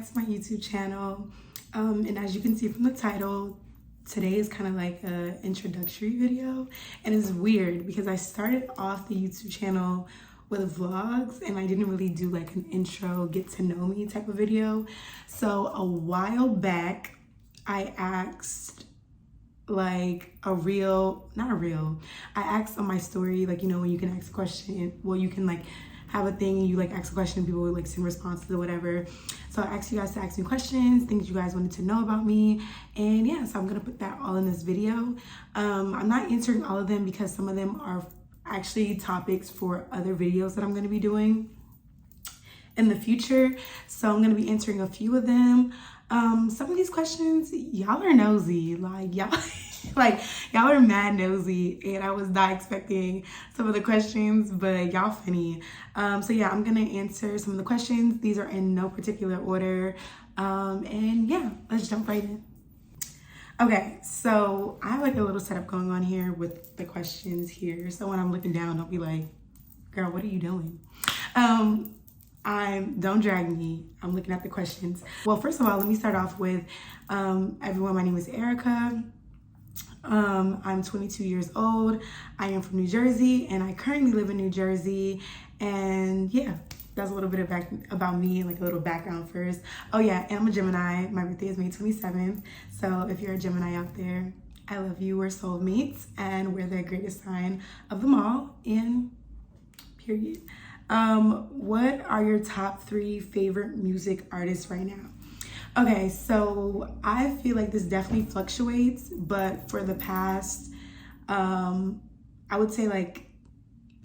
back to my YouTube channel. And as you can see from the title, today is kind of like an introductory video. And it's weird because I started off the YouTube channel with vlogs and I didn't really do like an intro, get to know me type of video. So a while back, I asked like I asked on my story, like, you know, when you can ask a question, well, you can like have a thing and you like ask a question and people would like send responses or whatever. So I asked you guys to ask me questions, things you guys wanted to know about me. And yeah, so I'm gonna put that all in this video. I'm not answering all of them because some of them are actually topics for other videos that I'm gonna be doing in the future. So I'm gonna be answering a few of them. Some of these questions, y'all are nosy, like y'all are mad nosy, and I was not expecting some of the questions, but y'all funny. So yeah, I'm gonna answer some of the questions. These are in no particular order. And yeah, let's jump right in. Okay, so I have like a little setup going on here with the questions here. So when I'm looking down, don't be like, girl, what are you doing? Don't drag me. I'm looking at the questions. Well, first of all, let me start off with, everyone, my name is Erica. I'm 22 years old. I am from New Jersey and I currently live in New Jersey. And yeah, that's a little bit about me, like a little background first. Oh yeah, and I'm a Gemini. My birthday is May 27th. So if you're a Gemini out there, I love you. We're soulmates and we're the greatest sign of them all, in period. What are your top 3 favorite music artists right now? Okay, so I feel like this definitely fluctuates, but for the past, I would say like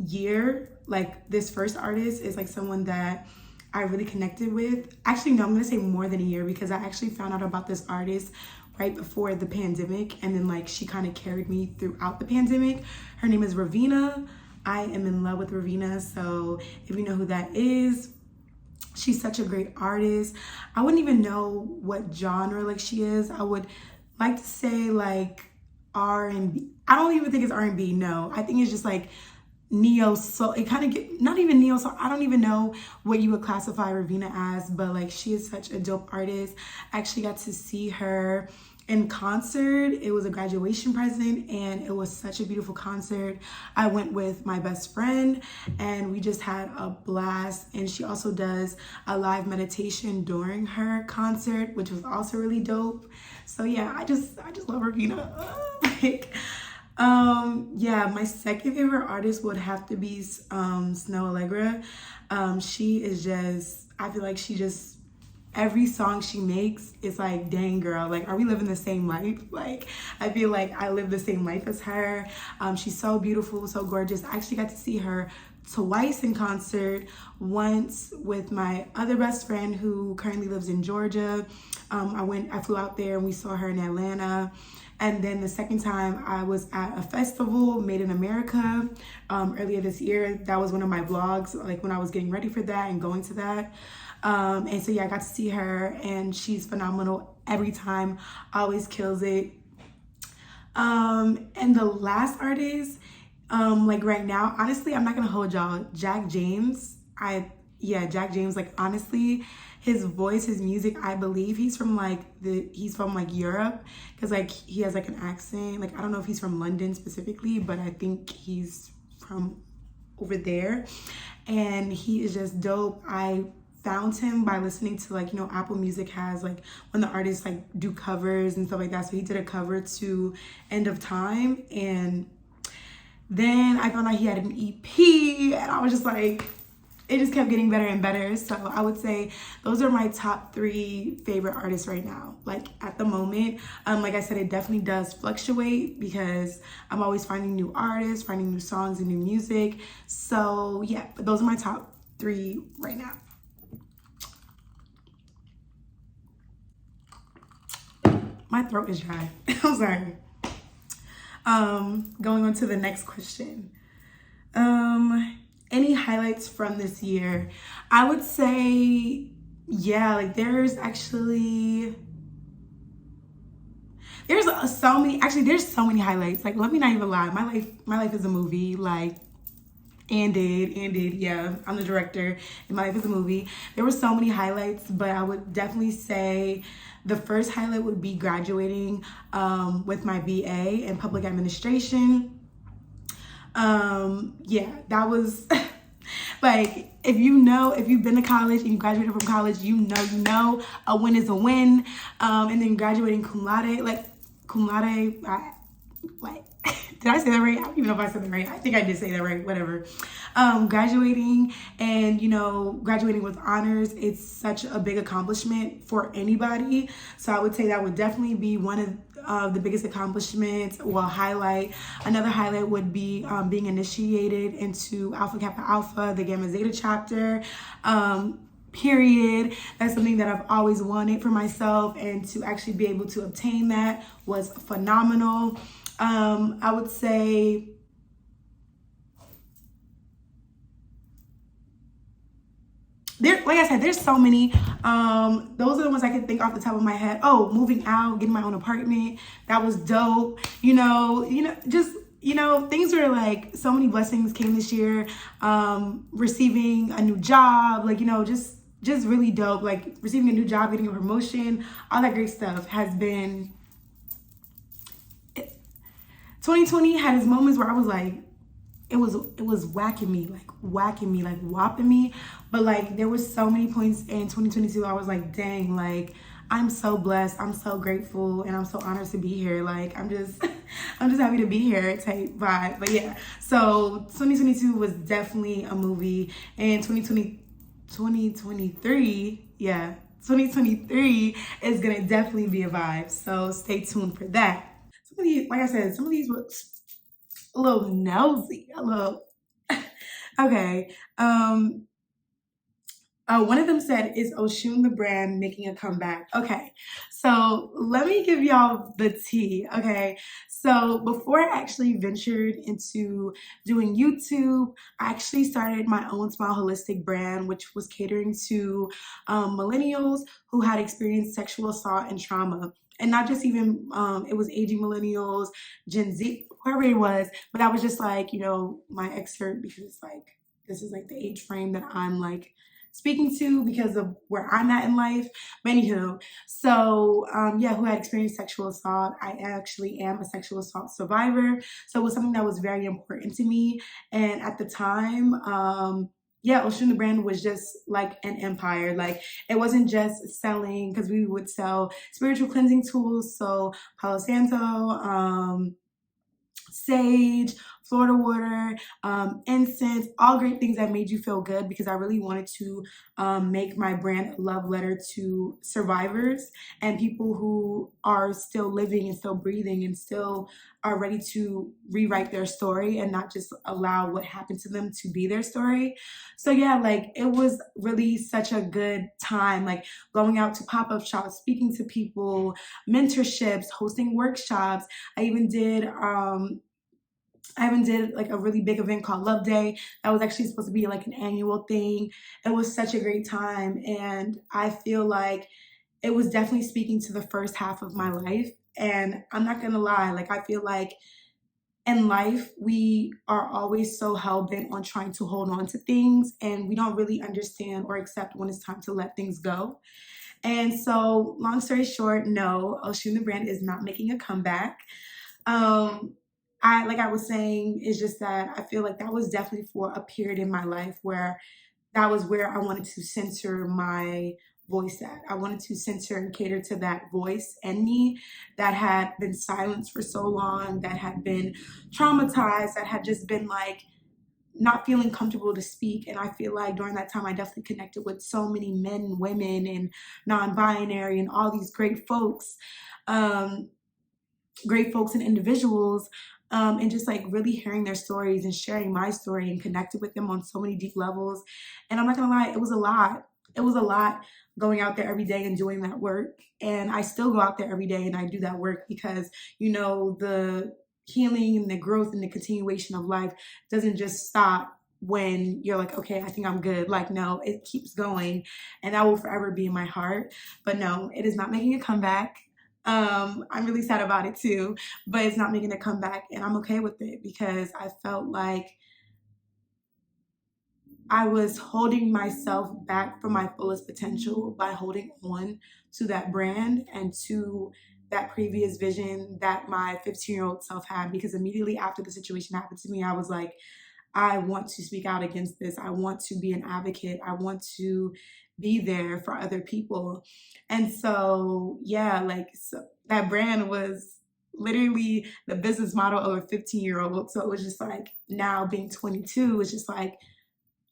year, like this first artist is like someone that I really connected with. Actually, no, I'm gonna say more than a year because I actually found out about this artist right before the pandemic, and then like she kind of carried me throughout the pandemic. Her name is Raveena. I am in love with Raveena, so if you know who that is, she's such a great artist. I wouldn't even know what genre like she is. I would like to say like R&B. I don't even think it's R&B, no. I think it's just like neo soul. It kind of get, not even neo soul. I don't even know what you would classify Raveena as, but like she is such a dope artist. I actually got to see her in concert. It was a graduation present and it was such a beautiful concert. I went with my best friend and we just had a blast, and she also does a live meditation during her concert, which was also really dope. So yeah, I just love Raveena. Yeah, my second favorite artist would have to be Snoh Aalegra. She is just, I feel like she just, every song she makes is like, dang girl, like, are we living the same life? Like, I feel like I live the same life as her. She's so beautiful, so gorgeous. I actually got to see her twice in concert, once with my other best friend who currently lives in Georgia. I flew out there and we saw her in Atlanta. And then the second time I was at a festival, Made in America, earlier this year. That was one of my vlogs, like when I was getting ready for that and going to that. And so yeah, I got to see her and she's phenomenal every time, always kills it. And the last artist, like right now, honestly, I'm not gonna hold y'all, Jack James. Jack James, like honestly, his voice, his music, I believe he's from like Europe, because like he has like an accent. Like I don't know if he's from London specifically, but I think he's from over there. And he is just dope. I found him by listening to like, you know, Apple Music has like when the artists like do covers and stuff like that. So he did a cover to End of Time, and then I found out he had an EP and I was just like, it just kept getting better and better. So I would say those are my top 3 favorite artists right now, like at the moment. Like I said, it definitely does fluctuate because I'm always finding new artists, finding new songs and new music. So yeah, but those are my top 3 right now. My throat is dry. I'm sorry. Going on to the next question. Any highlights from this year? I would say, yeah, like there's so many highlights. Like, let me not even lie. My life is a movie. Like, Yeah, I'm the director, and my life is a movie. There were so many highlights, but I would definitely say the first highlight would be graduating with my BA in public administration. Yeah, that was like, if you've been to college and you graduated from college, a win is a win. And then graduating cum laude, like, did I say that right? I don't even know if I said that right. I think I did say that right, whatever. Graduating and, graduating with honors, it's such a big accomplishment for anybody. So I would say that would definitely be one of the biggest accomplishments. Well, another highlight would be being initiated into Alpha Kappa Alpha, the Gamma Zeta chapter. Period. That's something that I've always wanted for myself, and to actually be able to obtain that was phenomenal. I would say like I said, there's so many. Those are the ones I can think off the top of my head. Oh, moving out, getting my own apartment. That was dope. Things were like, so many blessings came this year. Receiving a new job, just really dope. Like, receiving a new job, getting a promotion, all that great stuff has been. 2020 had its moments where I was like, it was whacking me, like whopping me. But like, there was so many points in 2022 I was like, dang, like, I'm so blessed, I'm so grateful, and I'm so honored to be here. Like, I'm just happy to be here type vibe. But yeah, so 2022 was definitely a movie, and 2023, yeah, 2023 is gonna definitely be a vibe. So stay tuned for that. Some of these, like I said, some of these were a little nosy, a little. Okay. One of them said, "Is Oshun the brand making a comeback?" Okay, so let me give y'all the tea. Okay, so before I actually ventured into doing YouTube, I actually started my own small holistic brand, which was catering to millennials who had experienced sexual assault and trauma. And not just even, it was aging millennials, Gen Z, whoever it was, but I was just like, my excerpt, because it's like, this is like the age frame that I'm like speaking to because of where I'm at in life. But anywho, so who had experienced sexual assault. I actually am a sexual assault survivor. So it was something that was very important to me. And at the time, Oshun the brand was just like an empire. Like, it wasn't just selling, because we would sell spiritual cleansing tools. So Palo Santo, sage, Florida water, incense, all great things that made you feel good, because I really wanted to make my brand a love letter to survivors and people who are still living and still breathing and still are ready to rewrite their story and not just allow what happened to them to be their story. So yeah, like, it was really such a good time, like going out to pop-up shops, speaking to people, mentorships, hosting workshops. I even did like a really big event called Love Day. That was actually supposed to be like an annual thing. It was such a great time. And I feel like it was definitely speaking to the first half of my life. And I'm not gonna lie, like, I feel like in life, we are always so hell-bent on trying to hold on to things, and we don't really understand or accept when it's time to let things go. And so, long story short, no, Oshun the brand is not making a comeback. Like I was saying, it's just that I feel like that was definitely for a period in my life where that was where I wanted to center my voice at. I wanted to center and cater to that voice in me that had been silenced for so long, that had been traumatized, that had just been like not feeling comfortable to speak. And I feel like during that time, I definitely connected with so many men and women and non-binary and all these great folks and individuals, and just like really hearing their stories and sharing my story and connected with them on so many deep levels. And I'm not gonna lie, it was a lot. It was a lot going out there every day and doing that work. And I still go out there every day and I do that work because, the healing and the growth and the continuation of life doesn't just stop when you're like, okay, I think I'm good. Like, no, it keeps going, and that will forever be in my heart. But no, it is not making a comeback. I'm really sad about it too, but it's not making a comeback, and I'm okay with it because I felt like I was holding myself back from my fullest potential by holding on to that brand and to that previous vision that my 15-year-old self had. Because immediately after the situation happened to me, I was like, I want to speak out against this. I want to be an advocate. I want to be there for other people. And so, yeah, like so that brand was literally the business model of a 15-year-old. So it was just like now being 22, it's just like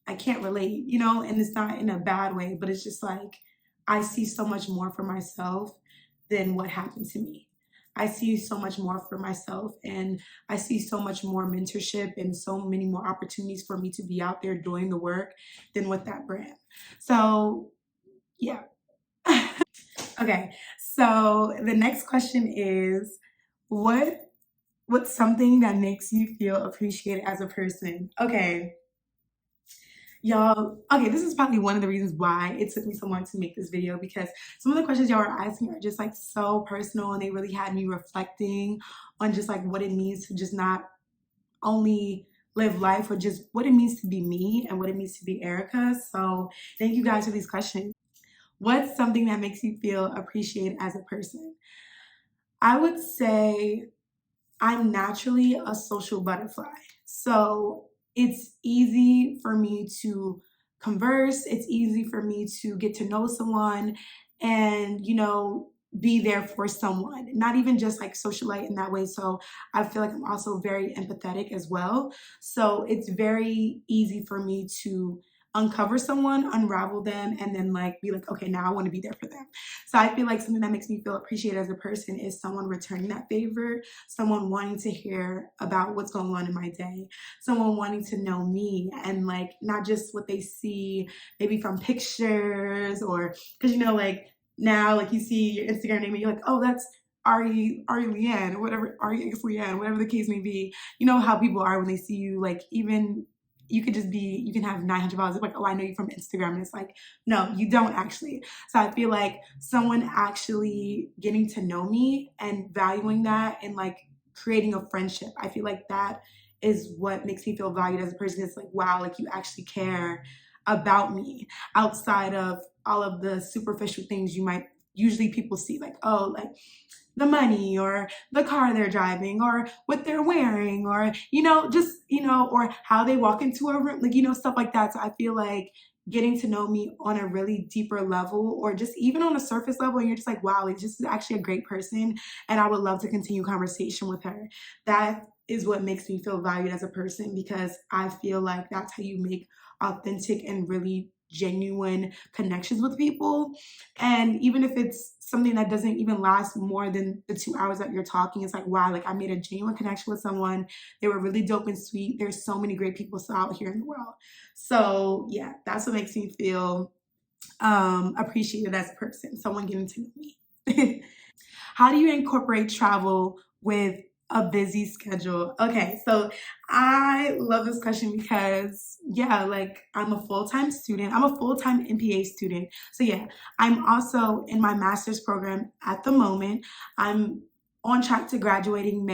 I can't relate, you know, and it's not in a bad way, but it's just like I see so much more for myself than what happened to me. I see so much more for myself and I see so much more mentorship and so many more opportunities for me to be out there doing the work than with that brand. So, yeah. Okay. So, the next question is what what's something that makes you feel appreciated as a person? Okay. Y'all, okay, this is probably one of the reasons why it took me so long to make this video because some of the questions y'all are asking are just like so personal and they really had me reflecting on just like what it means to just not only live life, but just what it means to be me and what it means to be Erica. So thank you guys for these questions. What's something that makes you feel appreciated as a person? I would say I'm naturally a social butterfly. So it's easy for me to converse, it's easy for me to get to know someone and, you know, be there for someone, not even just like socialite in that way. So I feel like I'm also very empathetic as well. So it's very easy for me to uncover someone, unravel them, and then like be like, okay, now I want to be there for them. So I feel like something that makes me feel appreciated as a person is someone returning that favor, someone wanting to hear about what's going on in my day, someone wanting to know me and like not just what they see maybe from pictures or because you know like now like you see your Instagram name and you're like, oh, that's Ari Leanne or whatever, Ari X Leanne, whatever the case may be. You know how people are when they see you, like even you could just be, you can have 900 followers. Like, oh, I know you from Instagram. And it's like, no, you don't actually. So I feel like someone actually getting to know me and valuing that and like creating a friendship. I feel like that is what makes me feel valued as a person. It's like, wow, like you actually care about me outside of all of the superficial things you might usually people see, like, oh, like the money or the car they're driving or what they're wearing or, you know, just, you know, or how they walk into a room, like, you know, stuff like that. So I feel like getting to know me on a really deeper level or just even on a surface level and you're just like, wow, like this is actually a great person and I would love to continue conversation with her. That is what makes me feel valued as a person because I feel like that's how you make authentic and really genuine connections with people. And even if it's something that doesn't even last more than the 2 hours that you're talking, it's like, wow, like I made a genuine connection with someone. They were really dope and sweet. There's so many great people out here in the world. So yeah, that's what makes me feel appreciated as a person, someone getting to know me. How do you incorporate travel with a busy schedule? Okay, so I love this question because, yeah, like I'm a full time student, I'm a full time MPA student. So, yeah, I'm also in my master's program at the moment. I'm on track to graduating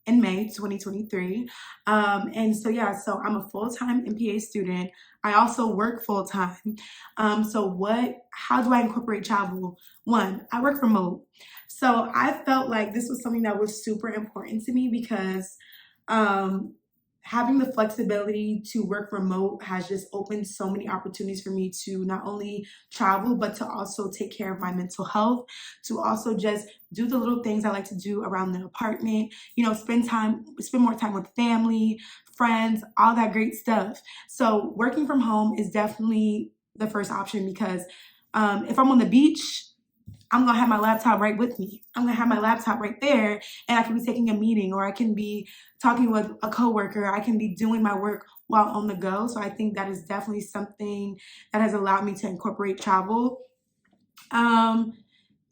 in May 2023. And so, yeah, so I'm a full time MPA student. I also work full time. How do I incorporate travel? One, I work remote. So I felt like this was something that was super important to me because um, having the flexibility to work remote has just opened so many opportunities for me to not only travel, but to also take care of my mental health, to also just do the little things I like to do around the apartment, you know, spend more time with family, friends, all that great stuff. So working from home is definitely the first option because if I'm on the beach, I'm gonna have my laptop right with me. I'm gonna have my laptop right there, and I can be taking a meeting, or I can be talking with a coworker. I can be doing my work while on the go. So I think that is definitely something that has allowed me to incorporate travel. Um,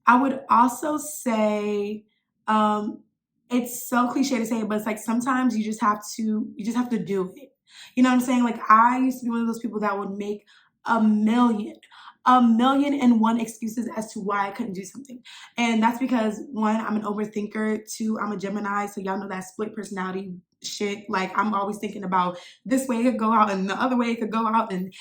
I would also say, um, it's so cliche to say it, but it's like sometimes you just have to do it. You know what I'm saying? Like I used to be one of those people that would make a million, a million and one excuses as to why I couldn't do something. And that's because one, I'm an overthinker. Two, I'm a Gemini. So y'all know that split personality shit. Like I'm always thinking about this way it could go out and the other way it could go out, and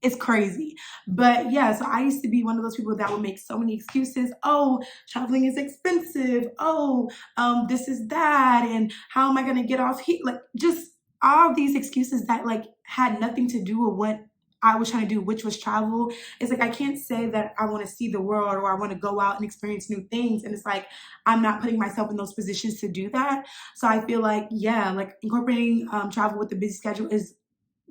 it's crazy. But yeah, so I used to be one of those people that would make so many excuses. Oh, traveling is expensive. Oh, this is that. And how am I going to get off here? Like just all these excuses that like had nothing to do with what I was trying to do, which was travel. It's like I can't say that I want to see the world or I want to go out and experience new things. And it's like I'm not putting myself in those positions to do that. So I feel like, yeah, like incorporating travel with the busy schedule is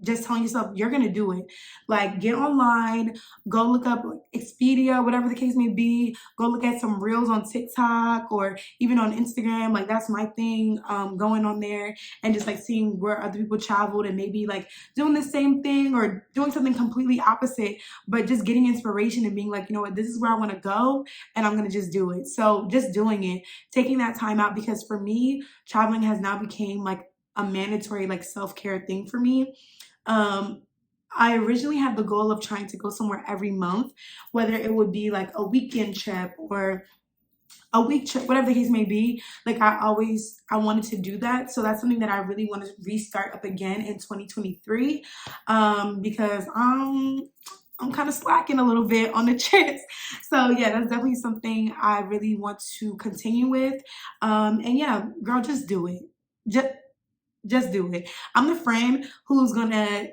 just telling yourself you're gonna do it. Like get online, go look up Expedia, whatever the case may be. Go look at some reels on TikTok or even on Instagram. Like that's my thing. Going on there and just like seeing where other people traveled and maybe like doing the same thing or doing something completely opposite, but just getting inspiration and being like, you know what, this is where I want to go and I'm gonna just do it. So just doing it, taking that time out, because for me, traveling has now became like a mandatory like self-care thing for me. um, I originally had the goal of trying to go somewhere every month, whether it would be like a weekend trip or a week trip, whatever the case may be. Like I wanted to do that. So that's something that I really want to restart up again in 2023, because I'm kind of slacking a little bit on the trips. So yeah, that's definitely something I really want to continue with. And yeah, girl, just do it. Just do it. I'm the friend who's gonna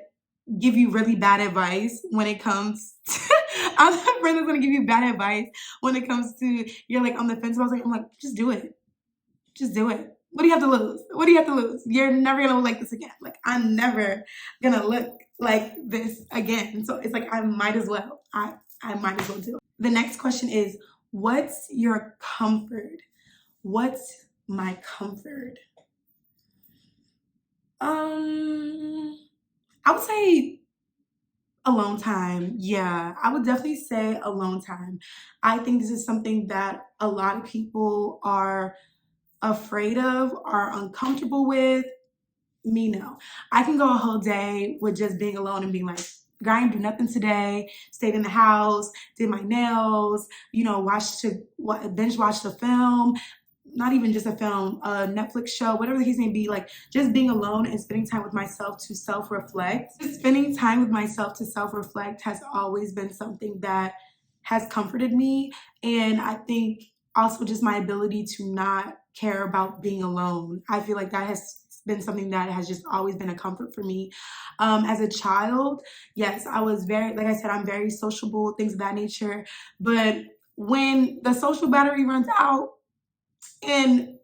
give you really bad advice when it comes to, I'm the friend that's gonna give you bad advice when it comes to you're like on the fence about something. I'm like, just do it. Just do it. What do you have to lose? What do you have to lose? You're never gonna look like this again. Like I'm never gonna look like this again. So it's like I might as well. I might as well do it. The next question is, what's your comfort? What's my comfort? I would say alone time. Yeah, I would definitely say alone time. I think this is something that a lot of people are afraid of, are uncomfortable with. Me, no. I can go a whole day with just being alone and being like, girl, I didn't do nothing today. Stayed in the house, did my nails, binge watched a film, not even just a film, a Netflix show, whatever the case may be, like just being alone and spending time with myself to self-reflect. Just spending time with myself to self-reflect has always been something that has comforted me. And I think also just my ability to not care about being alone. I feel like that has been something that has just always been a comfort for me. As a child, yes, I was very, like I said, I'm very sociable, things of that nature. But when the social battery runs out, and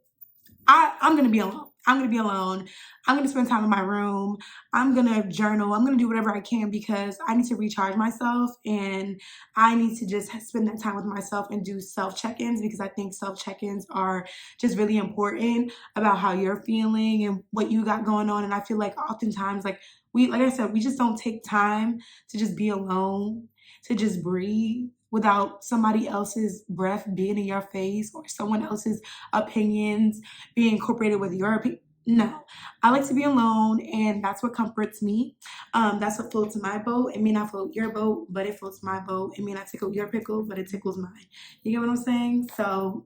I'm gonna be alone. I'm gonna be alone. I'm gonna spend time in my room. I'm gonna journal. I'm gonna do whatever I can because I need to recharge myself and I need to just spend that time with myself and do self check-ins, because I think self check-ins are just really important about how you're feeling and what you got going on. And I feel like oftentimes, like I said, we just don't take time to just be alone, to just breathe without somebody else's breath being in your face or someone else's opinions being incorporated with your opinion. No, I like to be alone, and that's what comforts me. That's what floats my boat. It may not float your boat, but it floats my boat. It may not tickle your pickle, but it tickles mine. You get what I'm saying? So,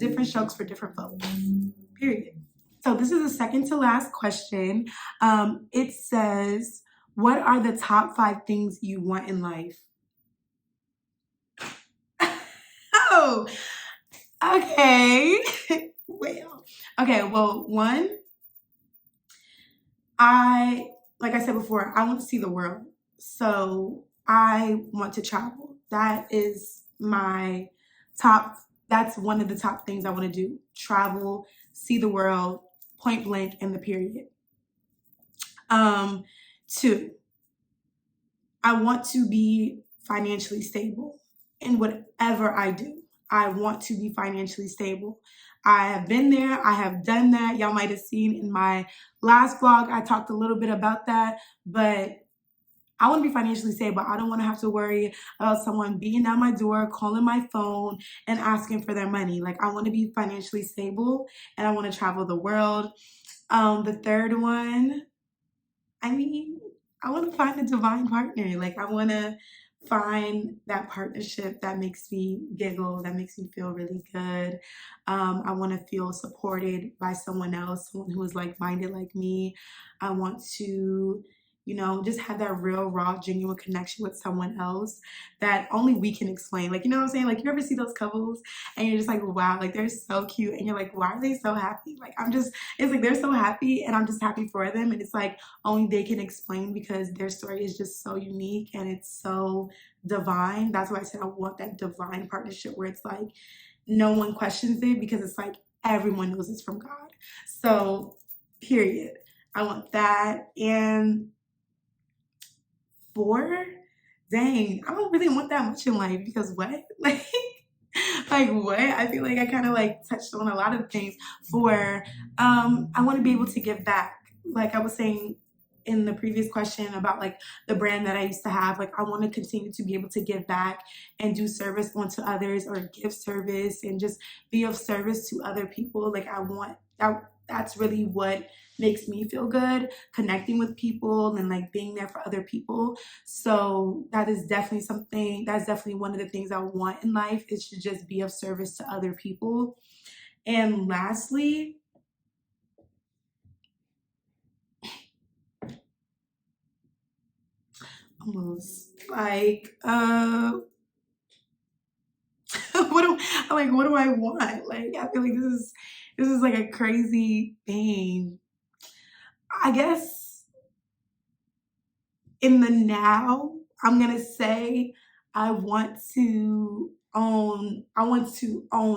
different strokes for different folks. Period. So this is the second to last question. It says, what are the top 5 things you want in life? Oh, okay. Well, one, like I said before, I want to see the world. So I want to travel. That is that's one of the top things I want to do. Travel, see the world, point blank, in the period. 2, I want to be financially stable in whatever I do. I want to be financially stable. I have been there. I have done that. Y'all might have seen in my last vlog, I talked a little bit about that, but I want to be financially stable. I don't want to have to worry about someone beating down my door, calling my phone, and asking for their money. Like, I want to be financially stable and I want to travel the world. The third one, I want to find a divine partner. Like, I want to find that partnership that makes me giggle, that makes me feel really good. I want to feel supported by someone else, someone who is like-minded like me. I want to, you know, just have that real, raw, genuine connection with someone else that only we can explain. Like, you know what I'm saying? Like, you ever see those couples and you're just like, wow, like they're so cute. And you're like, why are they so happy? Like, it's like they're so happy and I'm just happy for them. And it's like only they can explain because their story is just so unique and it's so divine. That's why I said I want that divine partnership where it's like no one questions it because it's like everyone knows it's from God. So, period. I want that. And 4, dang, I don't really want that much in life because what? Like what? I feel like I kind of like touched on a lot of things. 4, I want to be able to give back. Like I was saying in the previous question about like the brand that I used to have, like I want to continue to be able to give back and do service onto others or give service and just be of service to other people. Like I want that. That's really what makes me feel good, connecting with people and like being there for other people. So that is definitely something, that's definitely one of the things I want in life, is to just be of service to other people. And lastly, almost like what do I want? Like I feel like this is like a crazy thing. I guess in the now, I'm gonna say I want to own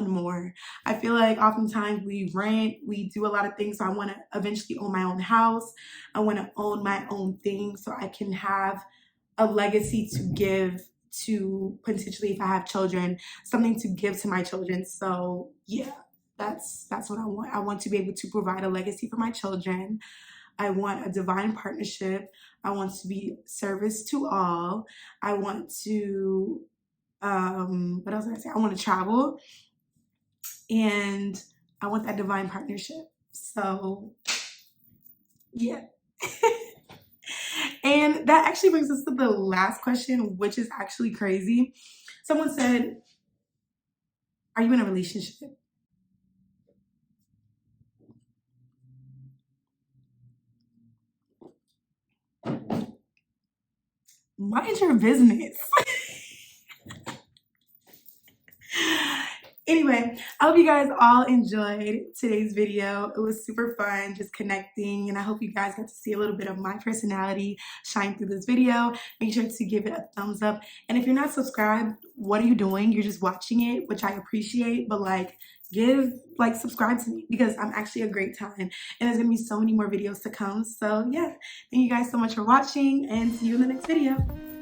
more. I feel like oftentimes we rent, we do a lot of things. So I want to eventually own my own house. I want to own my own things so I can have a legacy to give to, potentially if I have children, something to give to my children. So yeah, that's what I want. I want to be able to provide a legacy for my children. I want a divine partnership. I want to be service to all. I want to, what else did I say? I want to travel and I want that divine partnership. So, yeah. And that actually brings us to the last question, which is actually crazy. Someone said, are you in a relationship? Mind your business. Anyway, I hope you guys all enjoyed today's video. It was super fun just connecting, and I hope you guys got to see a little bit of my personality shine through this video. Make sure to give it a thumbs up. And if you're not subscribed, what are you doing? You're just watching it, which I appreciate, but like subscribe to me because I'm actually a great time and there's gonna be so many more videos to come. So yeah, thank you guys so much for watching and see you in the next video.